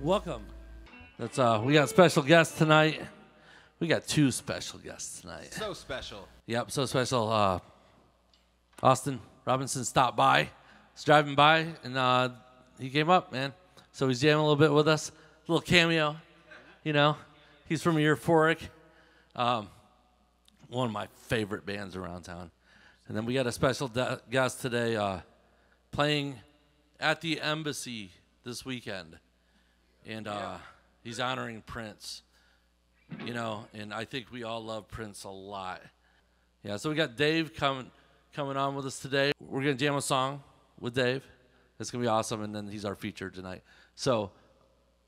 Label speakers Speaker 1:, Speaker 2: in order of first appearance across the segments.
Speaker 1: Welcome. That's we got special guests tonight. We got 2 special guests tonight.
Speaker 2: So special.
Speaker 1: Yep, so special. Austin Robinson stopped by. He's driving by, and he came up, man. So he's jamming a little bit with us. A little cameo, you know. He's from Earphorik, one of my favorite bands around town. And then we got a special guest today playing at the Embassy this weekend. And he's honoring Prince, you know, and I think we all love Prince a lot. Yeah, so we got Dave coming on with us today. We're going to jam a song with Dave. It's going to be awesome, and then he's our feature tonight. So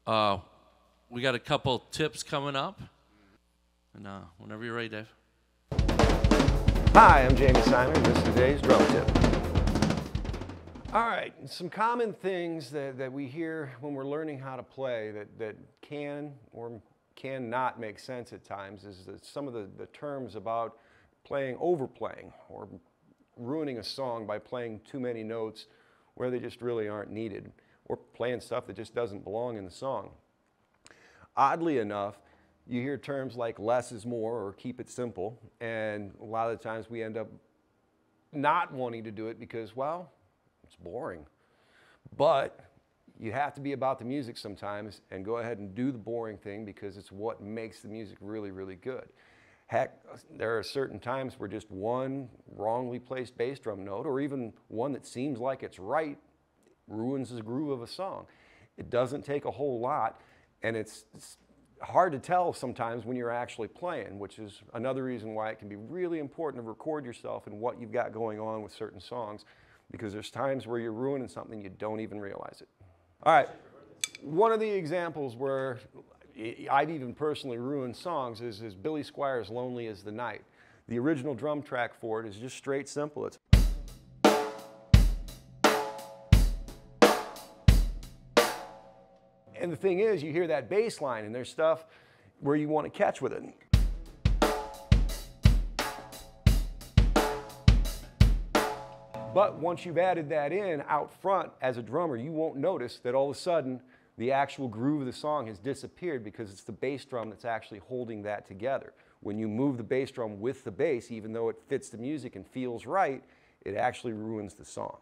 Speaker 1: we got a couple tips coming up. And whenever you're ready, Dave.
Speaker 3: Hi, I'm Jamie Simon. This is today's drum tip. All right, some common things that we hear when we're learning how to play that can or cannot make sense at times is that some of the terms about overplaying or ruining a song by playing too many notes where they just really aren't needed, or playing stuff that just doesn't belong in the song. Oddly enough, you hear terms like less is more or keep it simple, and a lot of the times we end up not wanting to do it because, well, it's boring. But you have to be about the music sometimes and go ahead and do the boring thing because it's what makes the music really, really good. Heck, there are certain times where just one wrongly placed bass drum note, or even one that seems like it's right, ruins the groove of a song. It doesn't take a whole lot, and it's hard to tell sometimes when you're actually playing, which is another reason why it can be really important to record yourself and what you've got going on with certain songs, because there's times where you're ruining something you don't even realize it. All right, one of the examples where I've even personally ruined songs is Billy Squier's Lonely as the Night. The original drum track for it is just straight simple. It's and the thing is, you hear that bass line and there's stuff where you want to catch with it. But once you've added that in out front as a drummer, you won't notice that all of a sudden the actual groove of the song has disappeared because it's the bass drum that's actually holding that together. When you move the bass drum with the bass, even though it fits the music and feels right, it actually ruins the song.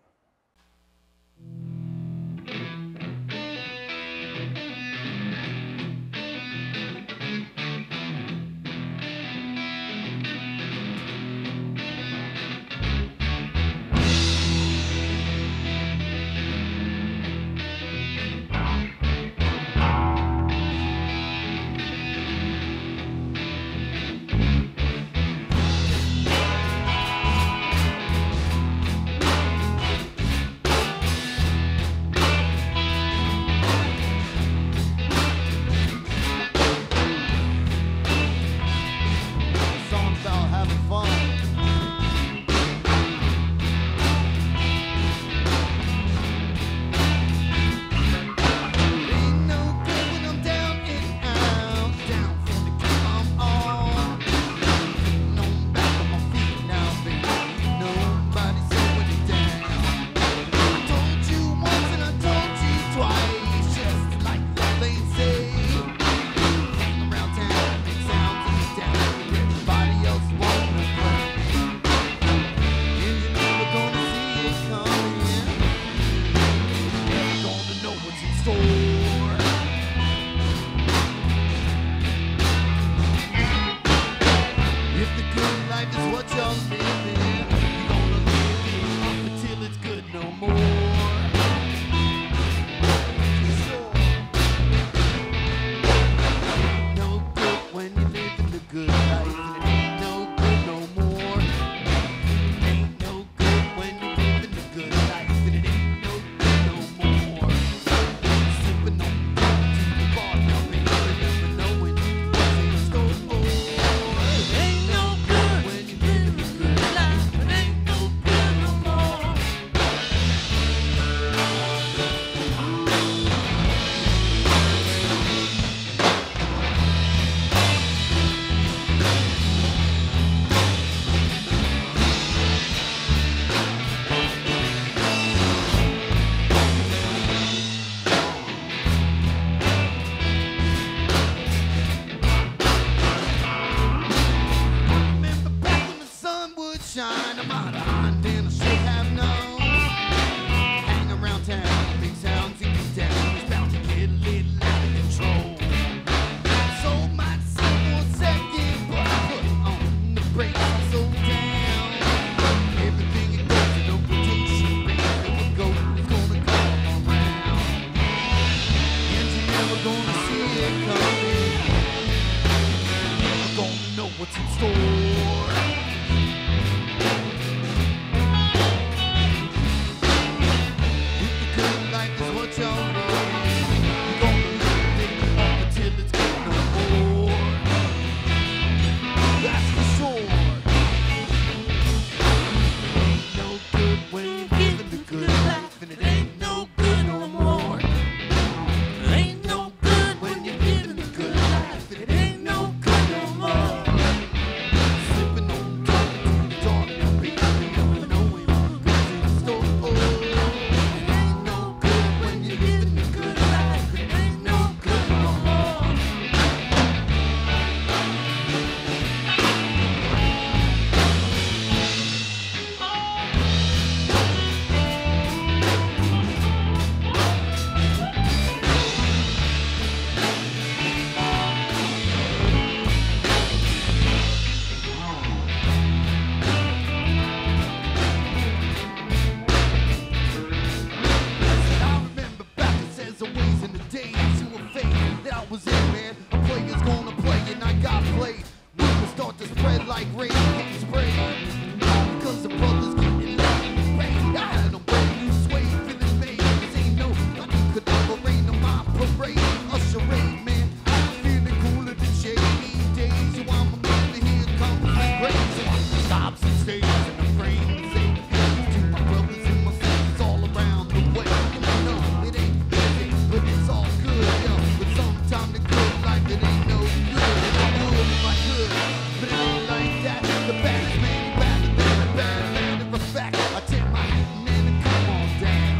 Speaker 2: Albertson store. If the good life is what y'all need, you're gonna live it up until it's good no more. That's for sure. Ain't no good when you're living the good life, and it ain't no good no more. Ain't no good when you're living the good life, and it ain't no good no more. Slipping on top into the dark, now baby, never knowing what's in store. It ain't no good when you're living the good life, it ain't no good no more. I remember back, it says always in the days you were fake that I was in, man. A player's gonna play and I got played. Rumors start to spread like rain getting sprayed. Because the brothers getting laid. I had them ready to sway, feeling made. Cause ain't no nothing could ever rain on my parade. A charade, man. I'm feeling cooler than shady days. So I'm a moving here, comes the grace. So I stops and stays in the frame. Say to my brothers and my sisters all around the way. No, it ain't easy, but it's all good, yo. But sometimes the good life, it ain't no good. And I would if I could, but it ain't like that. The baddest man, better than the bad man. If a fact, I take my hat and then come on down.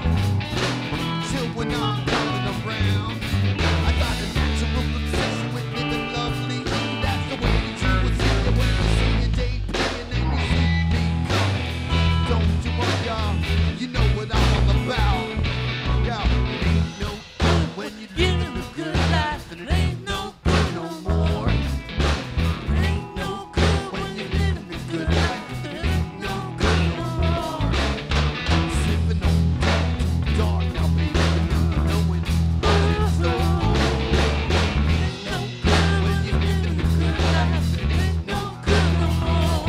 Speaker 2: Chill when I'm coming around. I got a natural obsession with living lovely. That's the way that you would see it when you see your day playing and you see me coming. Don't you worry, y'all. You know what I'm all about. Yo, it ain't no good when you're living a good life, and it ain't no good no more. It ain't no good when you're living a good life, and it ain't no good no more. Sipping on dark now, baby, never knowing what's in store. Ain't no good when you're living a good life, and it ain't no good no more.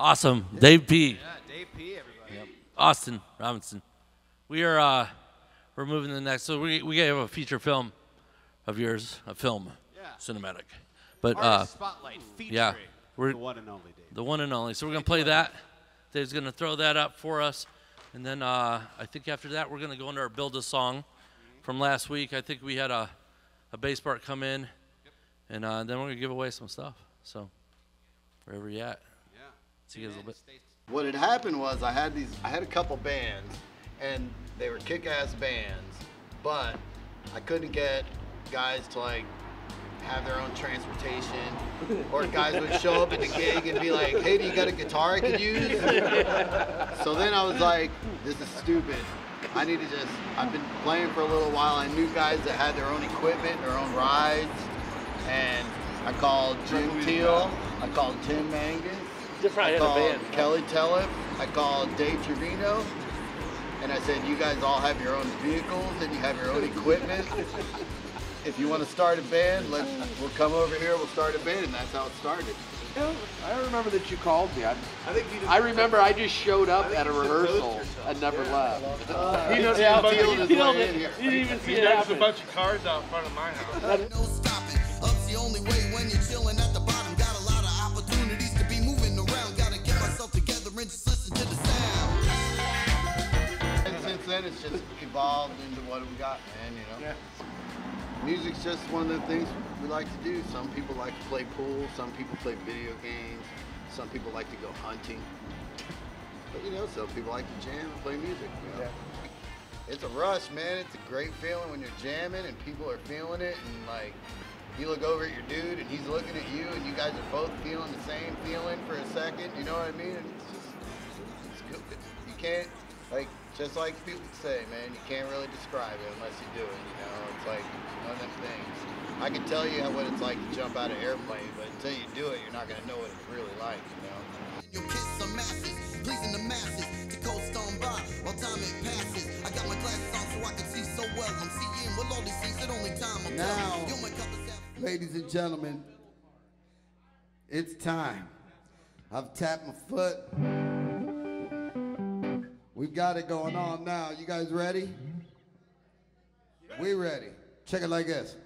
Speaker 1: Awesome. Dave P.
Speaker 4: Yeah, Dave P, everybody.
Speaker 1: Austin Robinson. We are we're moving to the next. So we have a feature film of yours, a film,
Speaker 4: Yeah.
Speaker 1: cinematic. But
Speaker 4: Artist Spotlight featuring
Speaker 1: yeah, we're
Speaker 4: the one and only Dave.
Speaker 1: the one and only. So we're gonna play that. Dave's gonna throw that up for us, and then I think after that we're gonna go into our build a song from last week. I think we had a bass part come in, and then we're gonna give away some stuff. So wherever you at.
Speaker 4: Yeah.
Speaker 1: See you guys a little bit.
Speaker 5: What had happened was I had a couple bands, and they were kick-ass bands, but I couldn't get guys to like have their own transportation, or guys would show up at the gig and be like, "Hey, do you got a guitar I could use?" So then I was like, "This is stupid. I need to just." I've been playing for a little while. I knew guys that had their own equipment, their own rides, and I called Jim Teal. I called Tim Mangan. I called Kelly Telliff. I called Dave Trevino, and I said, "You guys all have your own vehicles and you have your own equipment. If you want to start a band, we'll come over here. We'll start a band," and that's how it started.
Speaker 6: Yeah, I remember that you called me. I remember I just showed up at a rehearsal and never left.
Speaker 5: He knows how to deal his way in here.
Speaker 7: You didn't even see it happen. A bunch of cars out front of my house.
Speaker 2: No stopping. Up's the only way when you're chilling at the bottom. Got a lot of opportunities to be moving around. Gotta get myself together and just listen to the sound.
Speaker 5: And since then, it's just evolved into what we got, man. You know.
Speaker 7: Yeah.
Speaker 5: Music's just one of the things we like to do. Some people like to play pool, some people play video games, some people like to go hunting. But you know, some people like to jam and play music, you know. It's a rush, man. It's a great feeling when you're jamming and people are feeling it, and like you look over at your dude and he's looking at you and you guys are both feeling the same feeling for a second, you know what I mean? And it's good. You can't, like, just like people say, man, you can't really describe it unless you do it, you know? It's like one of them things. I can tell you what it's like to jump out of an airplane, but until you do it, you're not gonna know what it's really like, you know?
Speaker 2: Your kiss some masses, pleasing the masses. To coast on by while time it passes. I got my glasses on so I can see so well. I'm seeing with all these things that only time will tell. Yo, my cup is half.
Speaker 8: Ladies and gentlemen, it's time. I've tapped my foot. We've got it going on now. You guys ready? We ready. Check it like this.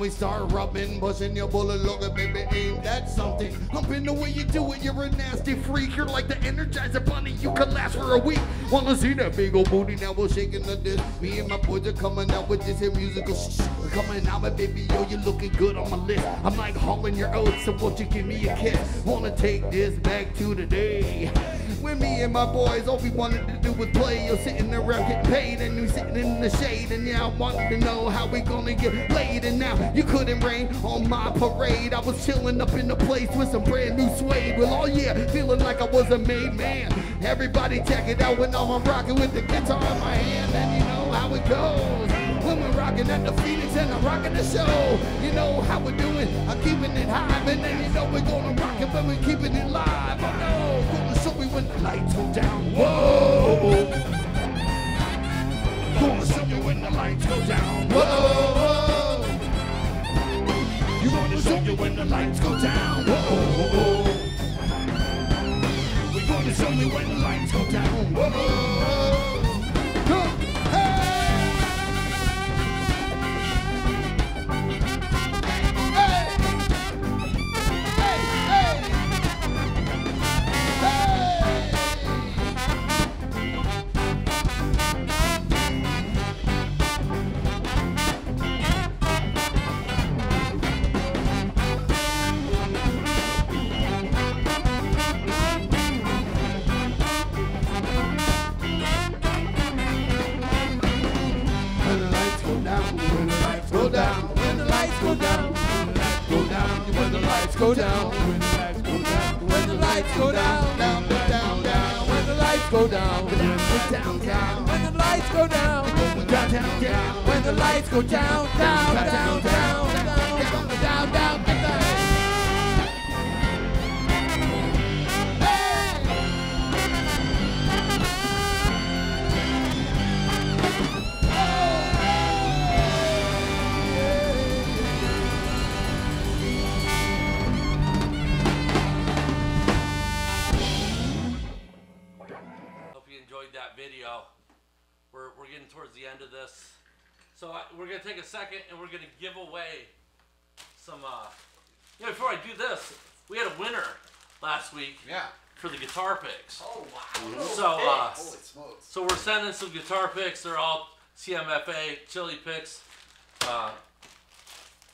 Speaker 8: We start rubbing, busting your bullet, look at baby, ain't that something? Humping the way you do it, you're a nasty freak. You're like the Energizer Bunny, you could last for a week. Wanna see that big old booty, now we're shaking the disc. Me and my boys are coming out with this here musical we're coming out, but baby, yo, you're looking good on my list. I'm like hauling your oats, so won't you give me a kiss? Wanna take this back to the day when me and my boys, all we wanted to do was play. You're sitting around getting paid and you sitting in the shade. And yeah, I wanted to know how we gonna get laid. And now you couldn't rain on my parade. I was chilling up in the place with some brand new suede. Well, oh yeah, feeling like I was a made man. Everybody check it out when I'm rocking with the guitar in my hand. And you know how it goes when we're rocking at the Phoenix and I'm rocking the show. You know how we're doing, I'm keeping it high. And then you know we're gonna rock it, but we're keeping it live. Oh no, gonna show me when the lights go down. Whoa, gonna show me when the lights go down. Whoa, you gonna show me when the lights go down. Whoa, we're gonna show me when the lights go down. Whoa. go down, when the lights go down, when the lights go down, down, down, down, when the lights go down, down, down, when the lights go down, down, down, down, when the lights go down, down, down, down, down, down, down, down.
Speaker 1: That video. We're getting towards the end of this, so we're gonna take a second and we're gonna give away some. Before I do this, we had a winner last week.
Speaker 5: Yeah.
Speaker 1: For the guitar picks.
Speaker 5: Oh wow.
Speaker 1: So
Speaker 5: holy smokes.
Speaker 1: So we're sending some guitar picks. They're all CMFA chili picks,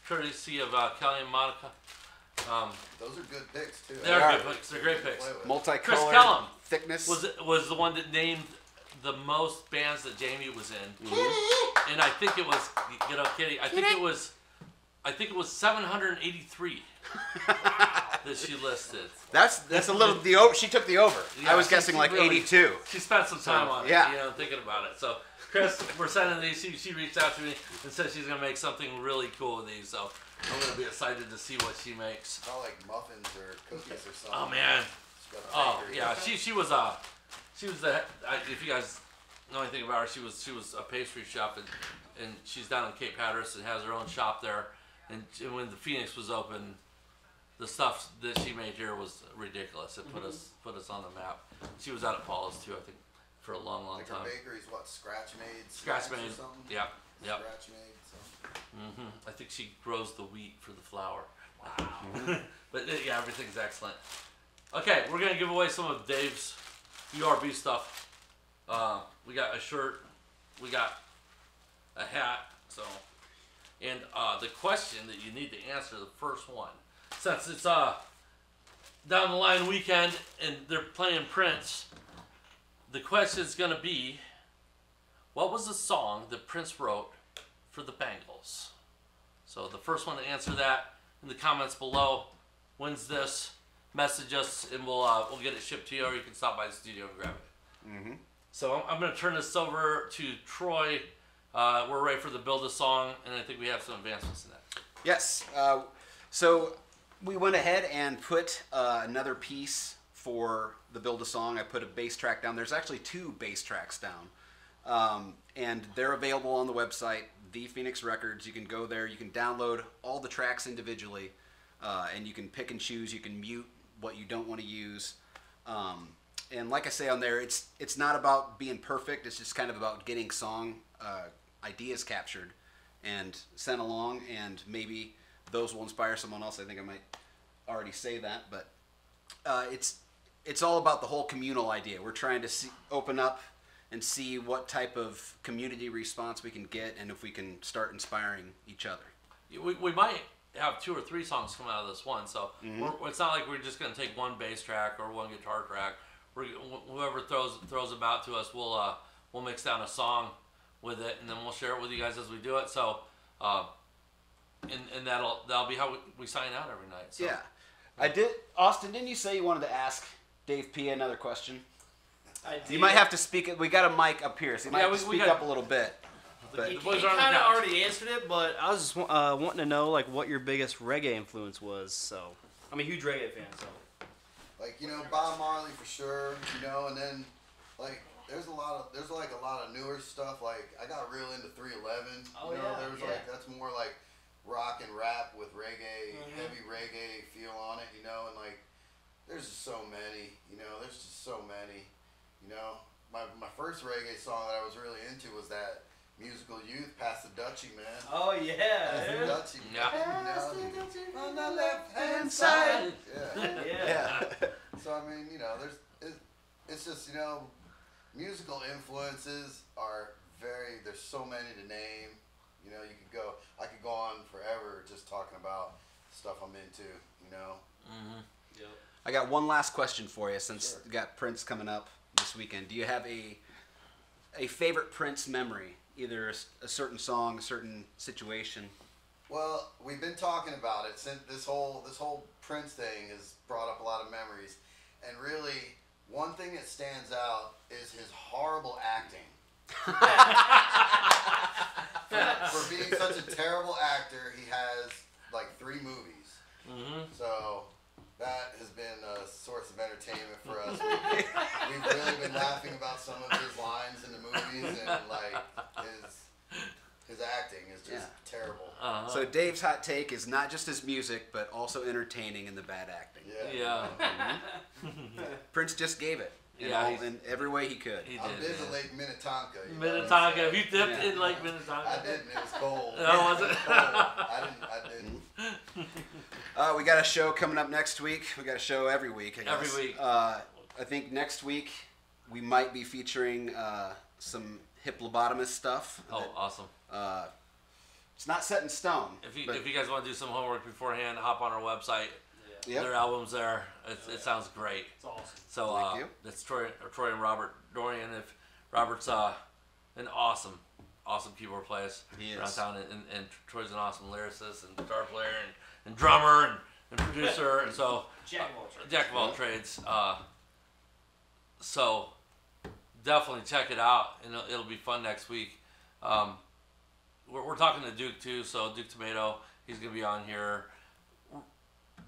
Speaker 1: courtesy of Kelly and Monica.
Speaker 5: Those are good picks too.
Speaker 1: They're good picks. They're great picks.
Speaker 3: Multicolored
Speaker 1: Chris Kellum
Speaker 3: thickness
Speaker 1: was the one that named the most bands that Jamie was in, and I think it was Kitty. I think it was 783 that she listed.
Speaker 3: That's a little she took the over.
Speaker 1: Yeah,
Speaker 3: I was guessing like
Speaker 1: really,
Speaker 3: 82.
Speaker 1: She spent some time on it,
Speaker 3: yeah.
Speaker 1: thinking about it. So Chris, we're sending these. She reached out to me and said she's gonna make something really cool with these. So I'm gonna be excited to see what she makes.
Speaker 5: Not like muffins or cookies or something.
Speaker 1: Oh man. Oh yeah. She was the. If you guys know anything about her, she was a pastry chef and she's down in Cape Hatteras and has her own shop there. And when the Phoenix was open, the stuff that she made here was ridiculous. It put us on the map. She was out at Paula's too, I think, for a long
Speaker 5: like
Speaker 1: time.
Speaker 5: Her bakery's what, Scratch Made?
Speaker 1: Scratch Made.
Speaker 5: Or something?
Speaker 1: Yeah. Yep.
Speaker 5: Scratch Made. So.
Speaker 1: I think she grows the wheat for the flour. Wow. But yeah, everything's excellent. Okay, we're gonna give away some of Dave's URB stuff. We got a shirt, we got a hat, and the question that you need to answer, the first one, since it's down the line weekend and they're playing Prince, the question is gonna be, what was the song that Prince wrote for the Bangles? So the first one to answer that in the comments below wins this. Message us and we'll get it shipped to you, or you can stop by the studio and grab it. So I'm going to turn this over to Troy. We're ready for the Build a Song, and I think we have some advancements in that.
Speaker 3: Yes. So we went ahead and put another piece for the Build a Song. I put a bass track down. There's actually 2 bass tracks down, and they're available on the website, The Phoenix Records. You can go there. You can download all the tracks individually, and you can pick and choose. You can mute what you don't want to use. And like I say on there, it's not about being perfect. It's just kind of about getting song ideas captured and sent along, and maybe those will inspire someone else. I think I might already say that, but it's all about the whole communal idea. We're trying to open up and see what type of community response we can get, and if we can start inspiring each other.
Speaker 1: We might have 2 or 3 songs come out of this one, so it's not like we're just going to take one bass track or one guitar track. Whoever throws about to us, we'll mix down a song with it, and then we'll share it with you guys as we do it. So, and that'll be how we sign out every night. So.
Speaker 3: Yeah, I did. Austin, didn't you say you wanted to ask Dave P another question?
Speaker 9: I did.
Speaker 3: You might have to speak it. We got a mic up here, so you might have to speak up a little bit.
Speaker 9: He kind of already answered it, but I was just wanting to know like what your biggest reggae influence was. So I'm a huge reggae fan. So
Speaker 5: like Bob Marley for sure, and then like there's a lot of newer stuff. Like I got real into 311. There was like that's more like rock and rap with reggae, heavy reggae feel on it. And like there's just so many. There's just so many. My first reggae song that I was really into was that Musical Youth, Pass the Dutchie, man.
Speaker 9: Oh yeah.
Speaker 5: Pass the Dutchie.
Speaker 1: Yeah.
Speaker 5: Pass the Dutchie on the left hand side. Yeah. So I mean, it's just musical influences are there's so many to name. I could go on forever just talking about stuff I'm into.
Speaker 9: Yep.
Speaker 3: I got one last question for you, since we got Prince coming up this weekend. Do you have a favorite Prince memory? Either a certain song, a certain situation?
Speaker 5: Well, we've been talking about it since this whole Prince thing has brought up a lot of memories, and really, one thing that stands out is his horrible acting. For being such a terrible actor, he has like 3 movies. Mm-hmm. So that has been a source of entertainment for us. We've really been laughing about some of his lines in the movies, and like his acting is just terrible.
Speaker 10: Uh-huh. So Dave's hot take is not just his music, but also entertaining in the bad acting.
Speaker 1: Yeah.
Speaker 10: Mm-hmm. Prince just gave it. In every way he could.
Speaker 5: I've been to Lake Minnetonka.
Speaker 1: Minnetonka. Have you dipped in Lake Minnetonka?
Speaker 5: I didn't. It was cold.
Speaker 1: Oh, was it?
Speaker 5: I didn't.
Speaker 10: We got a show coming up next week. We got a show every week, I guess.
Speaker 1: Every week.
Speaker 10: I think next week we might be featuring some hip lobotomist stuff.
Speaker 1: Oh, awesome.
Speaker 10: It's not set in stone.
Speaker 1: If you guys want to do some homework beforehand, hop on our website.
Speaker 10: Yep.
Speaker 1: Their album's there. It sounds great.
Speaker 9: It's awesome.
Speaker 1: So
Speaker 10: Thank you.
Speaker 1: that's Troy and Robert Dorian. If Robert's an awesome keyboard player around town, and Troy's an awesome lyricist and guitar player and drummer and producer, and so
Speaker 9: Jack
Speaker 1: of all trades. So definitely check it out, and it'll be fun next week. We're talking to Duke too, so Duke Tomato, he's gonna be on here.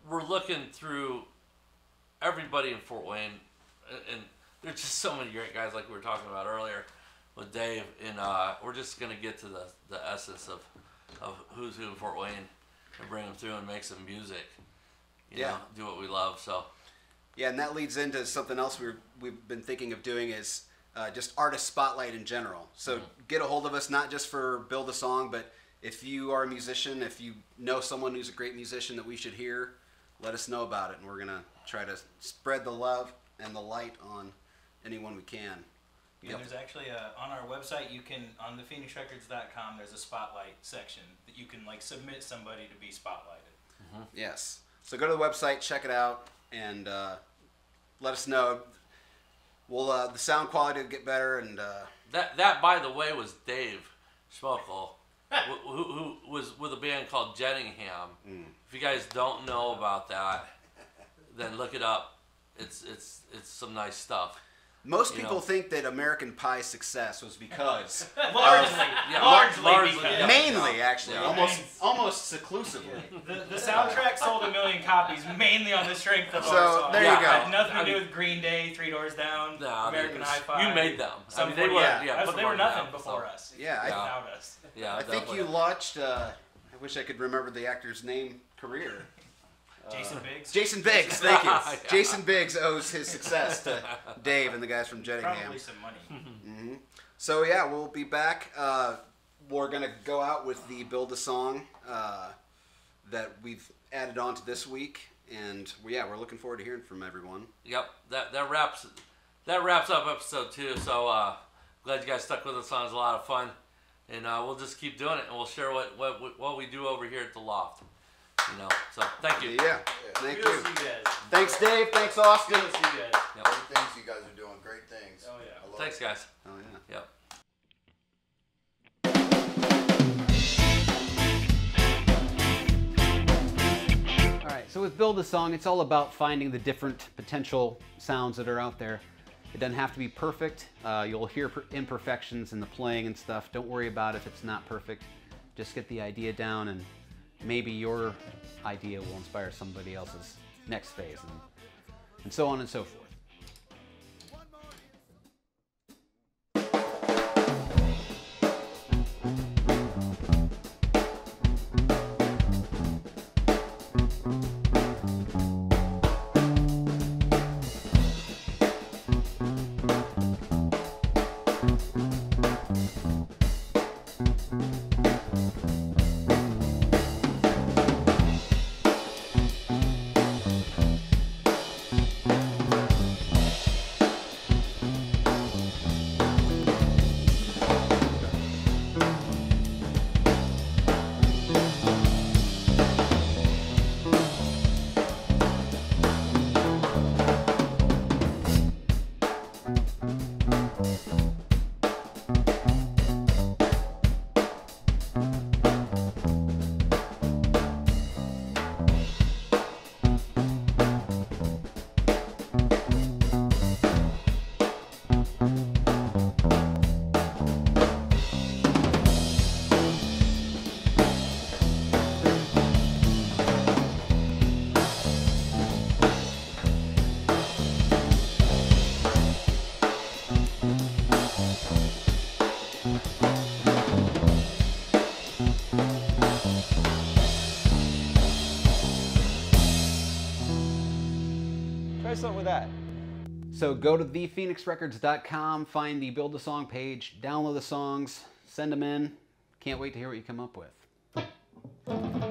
Speaker 1: We're looking through everybody in Fort Wayne, and there's just so many great guys like we were talking about earlier with Dave, and we're just gonna get to the essence of who's who in Fort Wayne and bring them through and make some music. You know, do what we love. So.
Speaker 10: Yeah, and that leads into something else we've been thinking of doing is just artist spotlight in general. So get a hold of us, not just for Build a Song, but if you are a musician, if you know someone who's a great musician that we should hear, let us know about it, and we're going to try to spread the love and the light on anyone we can.
Speaker 11: And there's actually on our website, you can, on thephoenixrecords.com, there's a spotlight section that you can like submit somebody to be spotlighted.
Speaker 10: Mm-hmm. Yes. So go to the website, check it out, and let us know. We'll the sound quality will get better, and
Speaker 1: that by the way was Dave Schmokel, who was with a band called Jenningham. If you guys don't know about that, then look it up. It's some nice stuff.
Speaker 10: Most people think that American Pie's success was because
Speaker 11: largely because.
Speaker 10: Mainly, actually, almost exclusively.
Speaker 11: The soundtrack sold 1 million copies mainly on the strength of our song.
Speaker 10: There you go.
Speaker 11: Had nothing to do with Green Day, Three Doors Down, American Hi-Fi.
Speaker 1: You made them.
Speaker 11: They were nothing before us.
Speaker 10: Yeah,
Speaker 11: without us.
Speaker 1: Yeah,
Speaker 10: I think you launched. I wish I could remember the actor's name. Career.
Speaker 11: Jason Biggs.
Speaker 10: Jason Biggs, thank you. Jason Biggs owes his success to Dave and the guys from Jenningham.
Speaker 11: Probably some money.
Speaker 10: Mm-hmm. So yeah, we'll be back. We're gonna go out with the Build a Song that we've added on to this week, and we're looking forward to hearing from everyone.
Speaker 1: Yep, that wraps up episode 2. So glad you guys stuck with us on. It was a lot of fun, and we'll just keep doing it, and we'll share what we do over here at the Loft. So thank you.
Speaker 10: Yeah, thank you.
Speaker 9: See you guys.
Speaker 10: Thanks, Dave. Thanks, Austin.
Speaker 9: Good to see you guys.
Speaker 1: Yep.
Speaker 5: Great things you guys are doing. Great things.
Speaker 9: Oh yeah.
Speaker 5: I love
Speaker 1: Thanks,
Speaker 5: it.
Speaker 1: guys.
Speaker 10: Oh yeah.
Speaker 1: Yep.
Speaker 12: All right, so with Build a Song, it's all about finding the different potential sounds that are out there. It doesn't have to be perfect. You'll hear imperfections in the playing and stuff. Don't worry about if it's not perfect. Just get the idea down, and maybe your idea will inspire somebody else's next phase, and so on and so forth.
Speaker 3: something with that.
Speaker 12: So go to thephoenixrecords.com, find the Build a Song page, download the songs, send them in. Can't wait to hear what you come up with.